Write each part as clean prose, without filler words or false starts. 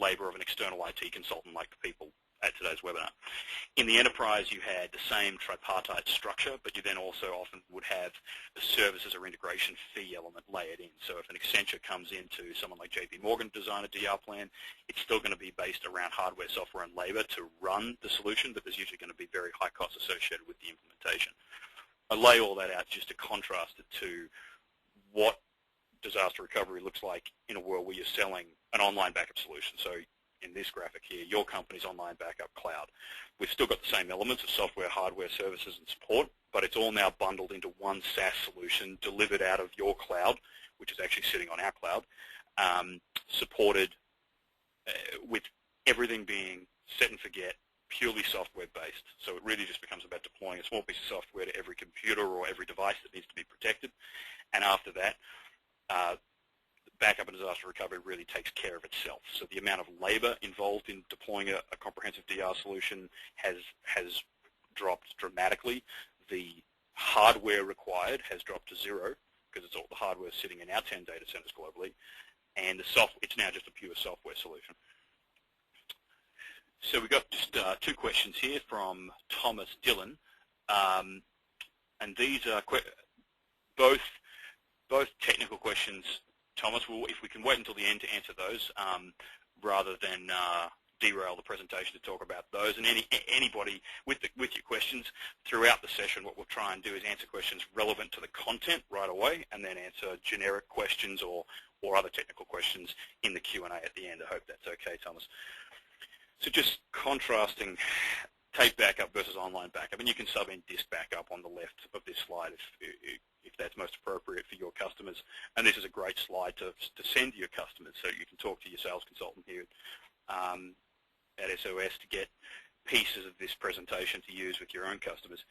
labor of an external IT consultant like the people at today's webinar. In the enterprise, you had the same tripartite structure, but you then also often would have the services or integration fee element layered in. So if an Accenture comes into someone like JP Morgan to design a DR plan, it's still going to be based around hardware, software, and labor to run the solution, but there's usually going to be very high costs associated with the implementation. I lay all that out just to contrast it to what disaster recovery looks like in a world where you're selling an online backup solution. So in this graphic here, your company's online backup cloud. We've still got the same elements of software, hardware, services, and support, but it's all now bundled into one SaaS solution delivered out of your cloud, which is actually sitting on our cloud, supported with everything being set and forget, purely software-based. So it really just becomes about deploying a small piece of software to every computer or every device that needs to be protected. And after that, backup and disaster recovery really takes care of itself. So the amount of labor involved in deploying a comprehensive DR solution has dropped dramatically. The hardware required has dropped to zero because it's all the hardware sitting in our 10 data centers globally, and it's now just a pure software solution. So we've got just two questions here from Thomas Dillon, and these are both technical questions. Thomas, if we can wait until the end to answer those, rather than derail the presentation to talk about those. And anybody with your questions throughout the session, what we'll try and do is answer questions relevant to the content right away, and then answer generic questions or other technical questions in the Q&A at the end. I hope that's okay, Thomas. So just contrasting tape backup versus online backup, and you can sub in disk backup on the left of this slide if that's most appropriate for your customers. And this is a great slide to send to your customers, so you can talk to your sales consultant here at SOS to get pieces of this presentation to use with your own customers.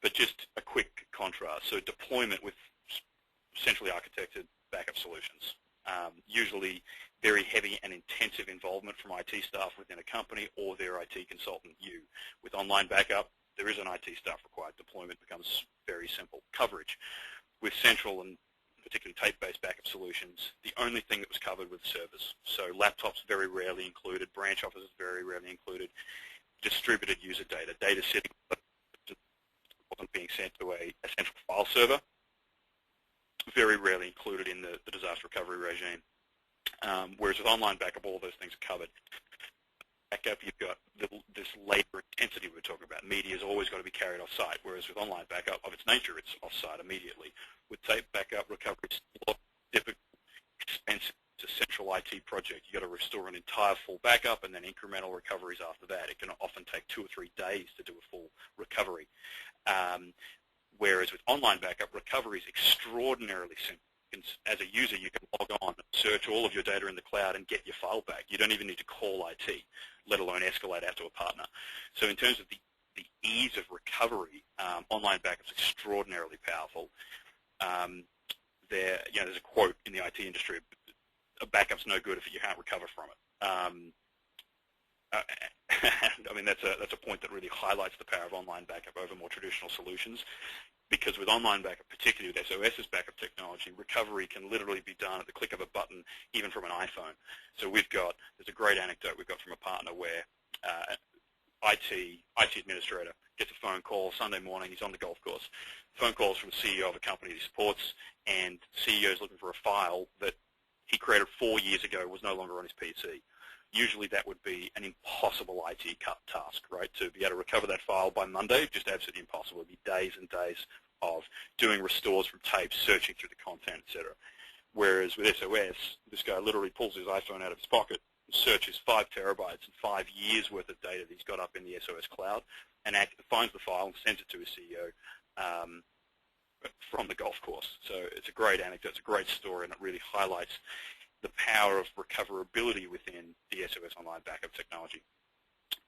But just a quick contrast. So deployment with centrally architected backup solutions. Usually very heavy and intensive involvement from IT staff within a company or their IT consultant, you. With online backup, there is an IT staff required. Deployment becomes very simple. Coverage. With central and particularly tape-based backup solutions, the only thing that was covered was servers. So laptops very rarely included, branch offices very rarely included, distributed user data, data sitting wasn't being sent to a central file server, very rarely included in the disaster recovery regime. Whereas with online backup, all those things are covered. Backup, you've got this labor intensity we're talking about. Media has always got to be carried off-site, whereas with online backup, of its nature, it's off-site immediately. With tape backup, recovery is a lot difficult, expensive. It's a central IT project. You've got to restore an entire full backup and then incremental recoveries after that. It can often take 2 or 3 days to do a full recovery. Whereas with online backup, recovery is extraordinarily simple. As a user, you can log on, search all of your data in the cloud, and get your file back. You don't even need to call IT, let alone escalate out to a partner. So in terms of the ease of recovery, online backup is extraordinarily powerful. There's a quote in the IT industry, a backup's no good if you can't recover from it. I mean, that's a point that really highlights the power of online backup over more traditional solutions, because with online backup, particularly with SOS's backup technology, recovery can literally be done at the click of a button, even from an iPhone. So there's a great anecdote we've got from a partner where IT administrator gets a phone call Sunday morning, he's on the golf course. Phone calls from the CEO of a company he supports, and the CEO is looking for a file that he created 4 years ago, was no longer on his PC. Usually that would be an impossible IT task, right? To be able to recover that file by Monday, just absolutely impossible. It would be days and days of doing restores from tapes, searching through the content, etc. Whereas with SOS, this guy literally pulls his iPhone out of his pocket, searches 5 terabytes and 5 years worth of data that he's got up in the SOS cloud, and finds the file and sends it to his CEO from the golf course. So it's a great anecdote, it's a great story, and it really highlights the power of recoverability within the SOS online backup technology.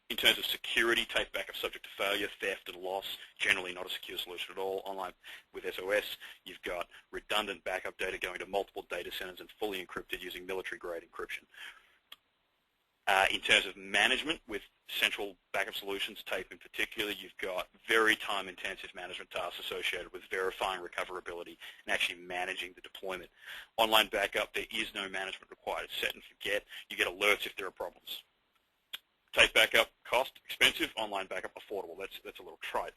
In terms of security, tape backup subject to failure, theft, and loss, generally not a secure solution at all. Online with SOS, you've got redundant backup data going to multiple data centers and fully encrypted using military-grade encryption. In terms of management, with central backup solutions, tape in particular, you've got very time-intensive management tasks associated with verifying recoverability and actually managing the deployment. Online backup, there is no management required. It's set and forget. You get alerts if there are problems. Tape backup, cost, expensive. Online backup, affordable. That's a little trite.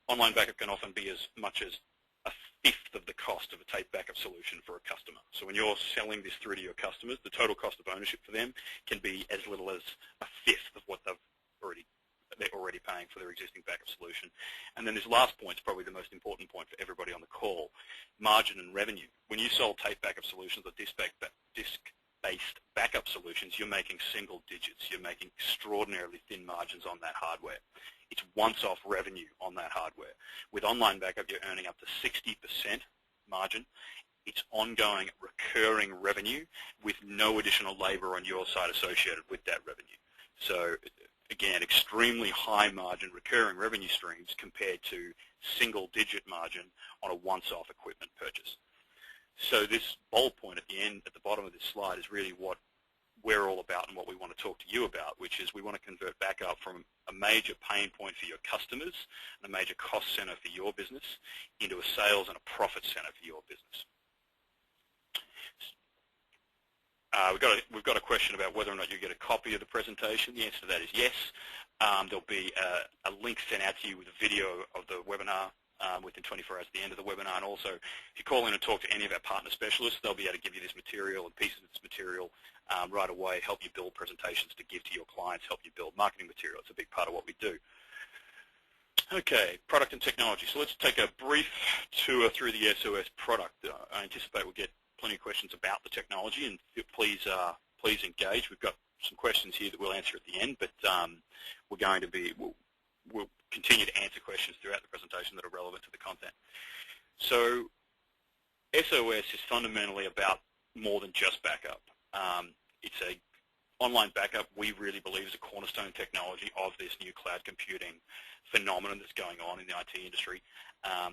Online backup can often be as much as a fifth of the cost of a tape backup solution for a customer. So when you're selling this through to your customers, the total cost of ownership for them can be as little as a fifth of what they're already paying for their existing backup solution. And then this last point is probably the most important point for everybody on the call, margin and revenue. When you sell tape backup solutions or disk-based backup solutions, you're making single digits. You're making extraordinarily thin margins on that hardware. It's once-off revenue on that hardware. With online backup, you're earning up to 60% margin. It's ongoing recurring revenue with no additional labor on your side associated with that revenue. So again, extremely high margin recurring revenue streams compared to single-digit margin on a once-off equipment purchase. So this bold point at the end, at the bottom of this slide, is really what we're all about and what we want to talk to you about, which is we want to convert backup from a major pain point for your customers and a major cost center for your business into a sales and a profit center for your business. We've got a question about whether or not you get a copy of the presentation. The answer to that is yes. There'll be a link sent out to you with a video of the webinar within 24 hours at the end of the webinar. And also, if you call in and talk to any of our partner specialists, they'll be able to give you this material and pieces of this material right away, help you build presentations to give to your clients, help you build marketing material. It's a big part of what we do. Okay, product and technology. So let's take a brief tour through the SOS product. I anticipate we'll get plenty of questions about the technology, and please engage. We've got some questions here that we'll answer at the end, but we'll continue to answer questions throughout the presentation that are relevant to the content. So SOS is fundamentally about more than just backup. It's a online backup, we really believe, is a cornerstone technology of this new cloud computing phenomenon that's going on in the IT industry. Our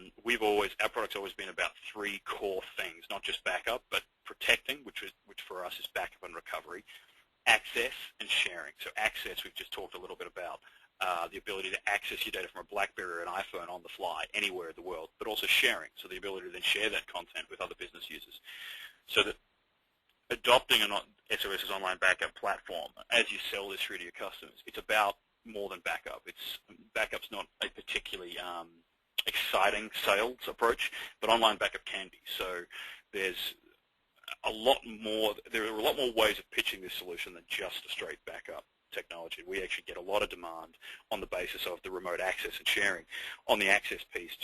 product's always been about three core things, not just backup, but protecting, which for us is backup and recovery, access, and sharing. So access, we've just talked a little bit about. The ability to access your data from a BlackBerry or an iPhone on the fly anywhere in the world, but also sharing, so the ability to then share that content with other business users. So that adopting SOS's online backup platform, as you sell this through to your customers, it's about more than backup. Backup's not a particularly exciting sales approach, but online backup can be. So there are a lot more ways of pitching this solution than just a straight backup technology. We actually get a lot of demand on the basis of the remote access and sharing. On the access piece,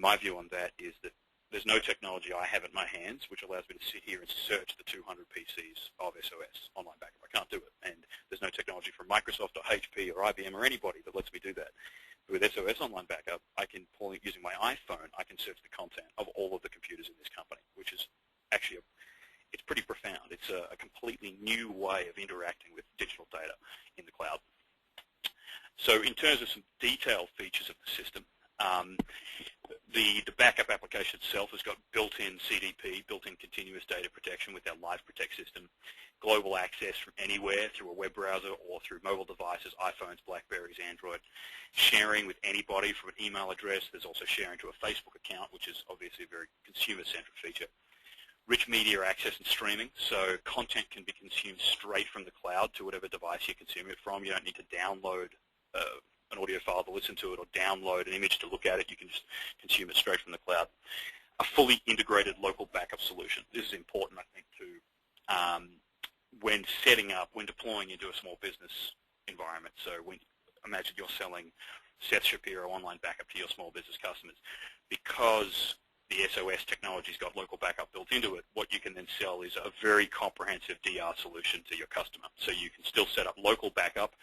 my view on that is that there's no technology I have in my hands which allows me to sit here and search the 200 PCs of SOS online backup. I can't do it, and there's no technology from Microsoft or HP or IBM or anybody that lets me do that. With SOS online backup, using my iPhone, I can search the content of all of the computers in this company, which is actually it's pretty profound. It's a completely new way of interacting with digital data in the cloud. So in terms of some detailed features of the system, the backup application itself has got built-in CDP, built-in continuous data protection with our Live Protect system, global access from anywhere through a web browser or through mobile devices, iPhones, Blackberries, Android, sharing with anybody from an email address. There's also sharing to a Facebook account, which is obviously a very consumer-centric feature. Rich media access and streaming, so content can be consumed straight from the cloud to whatever device you consume it from. You don't need to download an audio file to listen to it or download an image to look at it. You can just consume it straight from the cloud. A fully integrated local backup solution. This is important, I think, when deploying into a small business environment. So imagine you're selling Seth Shapiro online backup to your small business customers. Because the SOS technology's got local backup built into it, what you can then sell is a very comprehensive DR solution to your customer. So you can still set up local backup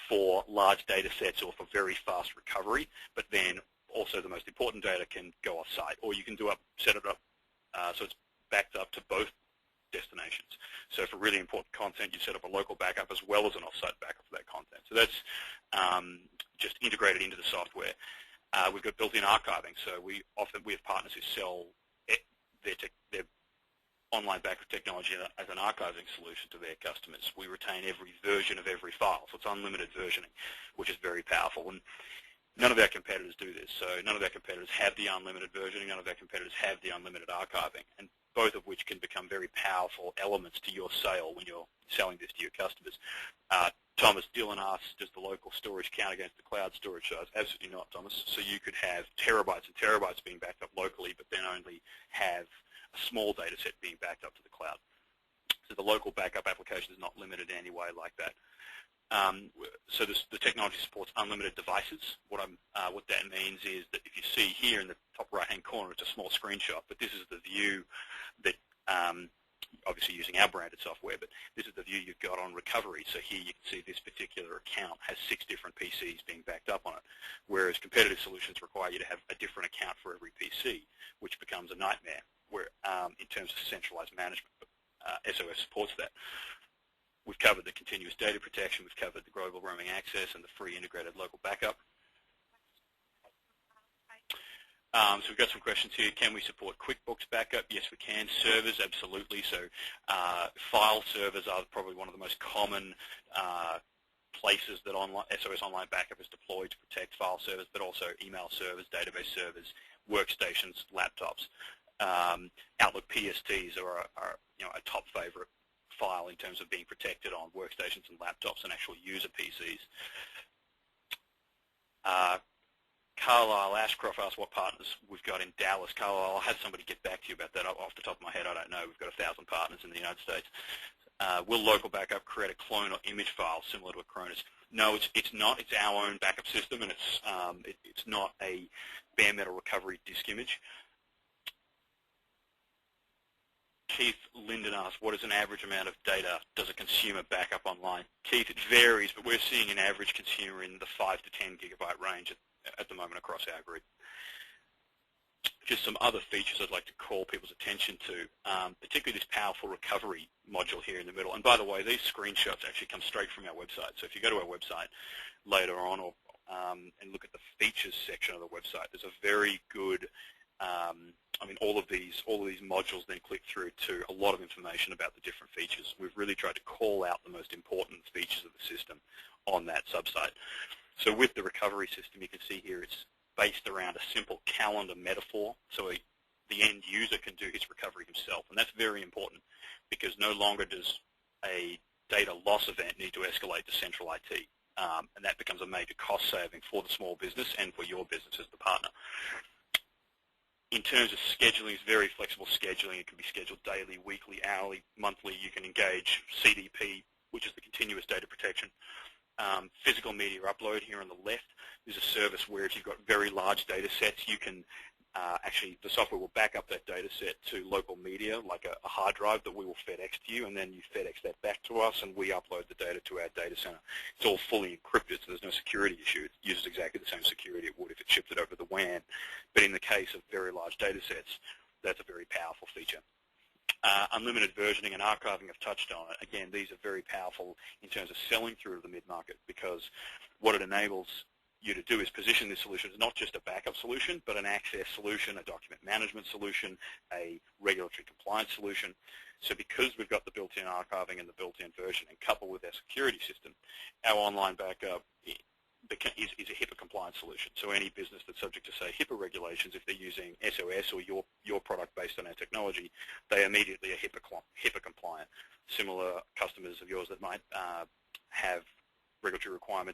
for large data sets or for very fast recovery, but then also the most important data can go off-site, or you can set it up so it's backed up to both destinations. So for really important content, you set up a local backup as well as an off-site backup for that content. So that's just integrated into the software. We've got built-in archiving, so we have partners who sell their online backup technology as an archiving solution to their customers. We retain every version of every file, so it's unlimited versioning, which is very powerful. And none of our competitors do this. So none of our competitors have the unlimited versioning. None of our competitors have the unlimited archiving, and both of which can become very powerful elements to your sale when you're selling this to your customers. Thomas Dillon asks, does the local storage count against the cloud storage size? Absolutely not, Thomas. So you could have terabytes and terabytes being backed up locally, but then only have a small data set being backed up to the cloud. So the local backup application is not limited in any way like that. So the technology supports unlimited devices. What that means is that if you see here in the top right-hand corner, it's a small screenshot, but this is the view that, obviously using our branded software, but this is the view you've got on recovery. So here you can see this particular account has 6 different PCs being backed up on it, whereas competitive solutions require you to have a different account for every PC, which becomes a nightmare where, in terms of centralized management. SOS supports that. We've covered the continuous data protection, we've covered the global roaming access and the free integrated local backup. So we've got some questions here. Can we support QuickBooks backup? Yes, we can. Servers, absolutely. So file servers are probably one of the most common places that SOS Online Backup is deployed to protect file servers, but also email servers, database servers, workstations, laptops. Outlook PSTs are a top favorite file in terms of being protected on workstations and laptops and actual user PCs. Carlisle Ashcroft asked what partners we've got in Dallas. Carlisle, I'll have somebody get back to you about that. Off the top of my head, I don't know. We've got 1,000 partners in the United States. Will local backup create a clone or image file similar to Acronis? No, it's not. It's our own backup system, and it's not a bare metal recovery disk image. Keith Linden asked, what is an average amount of data does a consumer back up online? Keith, it varies, but we're seeing an average consumer in the 5 to 10 gigabyte range at the moment across our grid. Just some other features I'd like to call people's attention to, particularly this powerful recovery module here in the middle. And by the way, these screenshots actually come straight from our website. So if you go to our website later on and look at the features section of the website, there's a very good all of these modules then click through to a lot of information about the different features. We've really tried to call out the most important features of the system on that subsite. So with the recovery system, you can see here it's based around a simple calendar metaphor. So the end user can do his recovery himself, and that's very important because no longer does a data loss event need to escalate to central IT, and that becomes a major cost saving for the small business and for your business as the partner. In terms of scheduling, it's very flexible scheduling. It can be scheduled daily, weekly, hourly, monthly. You can engage CDP, which is the continuous data protection. Physical media upload here on the left is a service where if you've got very large data sets, you can the software will back up that data set to local media, like a hard drive that we will FedEx to you, and then you FedEx that back to us, and we upload the data to our data center. It's all fully encrypted, so there's no security issue. It uses exactly the same security it would if it shipped it over the WAN. But in the case of very large data sets, that's a very powerful feature. Unlimited versioning and archiving, I've touched on it. Again, these are very powerful in terms of selling through to the mid-market because what it enables you to do is position this solution as not just a backup solution, but an access solution, a document management solution, a regulatory compliance solution. So because we've got the built-in archiving and the built-in versioning coupled with our security system, our online backup is a HIPAA compliant solution. So any business that's subject to, say, HIPAA regulations, if they're using SOS or your product based on our technology, they immediately are HIPAA compliant. Similar customers of yours that might have regulatory requirements